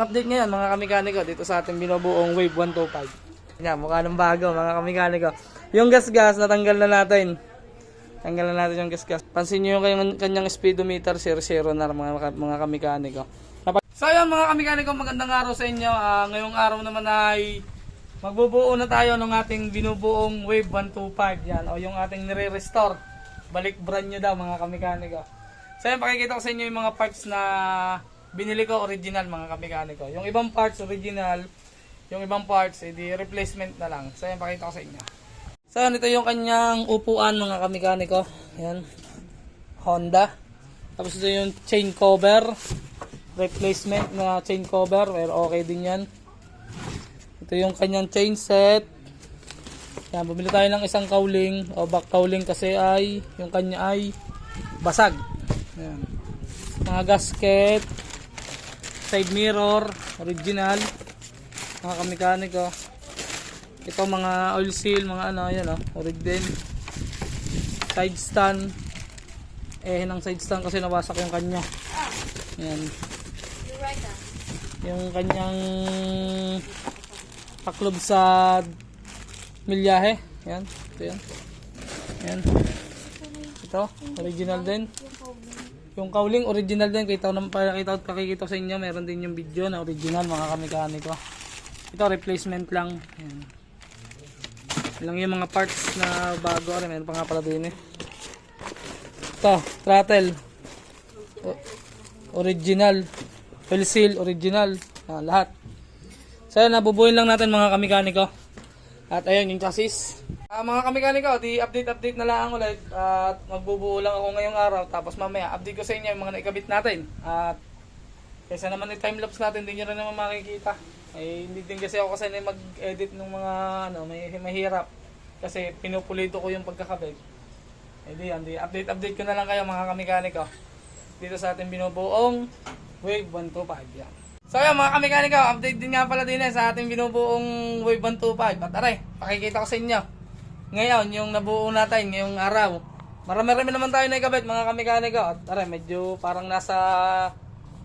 Update ngayon mga kamikaniko dito sa ating binubuong Wave 125. Yan, mukha ng bago mga kamikaniko. Yung gas-gas natanggal na natin. Tanggal na natin yung gas-gas. Pansin nyo yung kanyang speedometer 00 na mga kamikaniko. So yun mga kamikaniko, magandang araw sa inyo. Ngayong araw naman ay magbubuo na tayo ng ating binubuong Wave 125. Yan, o yung ating nire-restore. Balik brand nyo daw mga kamikaniko. So yun, pakikita ko sa inyo yung mga parts na binili ko original mga kamikaniko. Yung ibang parts original, yung ibang parts edi replacement na lang. So yan, pakita ko sa inyo. So yan, ito yung kanyang upuan mga kamikaniko. Yan, Honda. Tapos ito yung chain cover, replacement na chain cover, pero okay din yan. Ito yung kanyang chain set. Yan, bumili tayo ng isang cowling o back cowling kasi ay yung kanya ay basag. Yan, mga gasket, side mirror original mga kamikaniko. Ito mga oil seal, mga ano, yan orig din. Side stand, ng side stand kasi nawasak yung kanya. Yan, yung kanyang taklob sa milyahe. Yan, ito yan. Yan, ito original din. Yung cowling original din, kakikita sa inyo, meron din yung video na original mga kamikaniko. Ito replacement lang. Ayan. Lang yung mga parts na bago, meron pa nga pala din eh. Ito, throttle original, oil seal original, lahat. So yan, nabubuhin lang natin mga kamikaniko. At ayun yung chassis. Mga kamikaniko, di update na lang ulit at magbubuo lang ako ngayong araw, tapos mamaya update ko sa inyo yung mga naikabit natin. At kaysa naman yung time lapse natin, hindi nyo rin naman makikita. Hindi din kasi ako kasi mag-edit ng mga mahirap kasi pinupulito ko yung pagkakabit. Di update ko na lang kayo mga kamikaniko dito sa ating binubuong Wave 125 yan. So yun mga kamikaniko, update din nga pala din sa ating binubuong Wave 125. At aray, pakikita ko sa inyo ngayon yung nabuo natin ngayong araw. Marami naman tayo naikabit mga kamikaniko. At aray, medyo parang nasa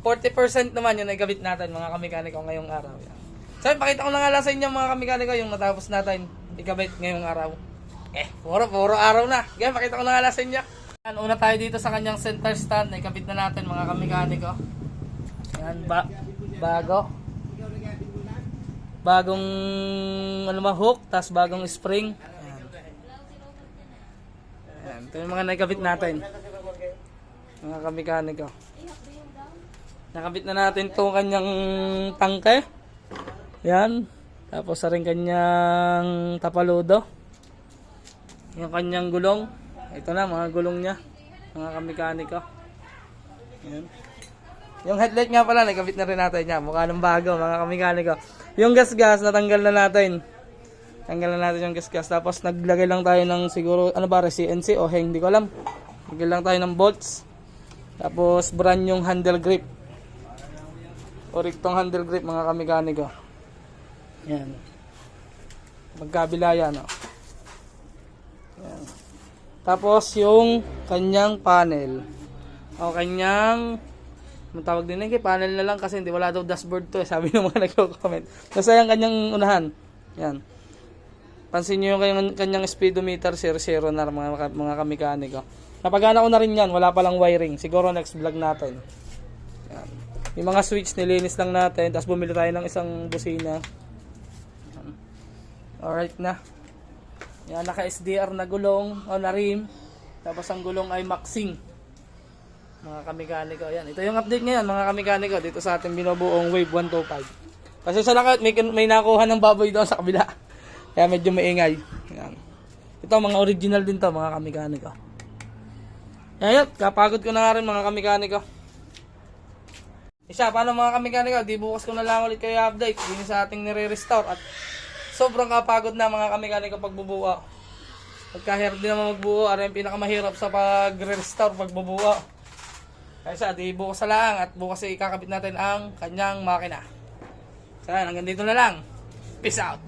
40% naman yung naikabit natin mga kamikaniko ngayong araw. Yan. So pakita ko na nga lang sa inyo mga kamikaniko yung natapos natin ikabit ngayong araw. Puro araw na. Yan, pakita ko na nga lang sa inyo. Yan, una tayo dito sa kanyang center stand na ikabit na natin mga kamikaniko. Yan, bagong hook, tas bagong spring. Ayan, ito yung mga nakabit natin mga kamikaniko. Nakabit na natin itong kanyang tangke. Yan, tapos sa rin kanyang tapaludo, yung kanyang gulong. Ito na mga gulong nya mga kamikaniko. Yan. Yung headlight nga pala, nakabit na rin natin yan. Mukha ng bago, mga kamikaniko. Yung gas-gas, natanggal na natin. Tanggal na natin yung gas-gas. Tapos naglagay lang tayo ng siguro, CNC o hang, hindi ko alam. Naglagay lang tayo ng bolts. Tapos brand yung handle grip. Oriktong handle grip, mga kamikaniko. Yan. Magkabila yan, Yan. Tapos yung kanyang panel. O kanyang tawag din kay panel na lang kasi hindi wala daw dashboard to sabi ng mga nagko-comment. Kasi yung kanyang unahan. Yan. Pansin niyo yung kanyang speedometer 00 na mga kamikaniko. Napagana ko na rin yan, wala pa lang wiring. Siguro next vlog natin. Yan. Yung mga switch nilinis lang natin, tapos bumili tayo ng isang busina. Yan. Alright na. Yan, naka SDR na gulong o na rim. Tapos ang gulong ay Maxing. Mga kamikaniko, yan. Ito yung update ngayon mga kamikaniko dito sa ating binubuong Wave 125. Kasi sa lakat may nakuha ng baboy doon sa kabila. Kaya medyo maingay. Yan. Ito mga original din to mga kamikaniko. Yan, kapagod ko na nga rin mga kamikaniko. Isa, paano mga kamikaniko? Di bukas ko na lang ulit kayo update din sa ating nire-restore. At sobrang kapagod na mga kamikaniko pagbubuo. Pagkahirap din naman magbuo, ano yung pinakamahirap sa pag-restore, pagbubuo. Kaya di bukas na lang at bukas ikakabit natin ang kanyang makina. So hanggang dito na lang. Peace out.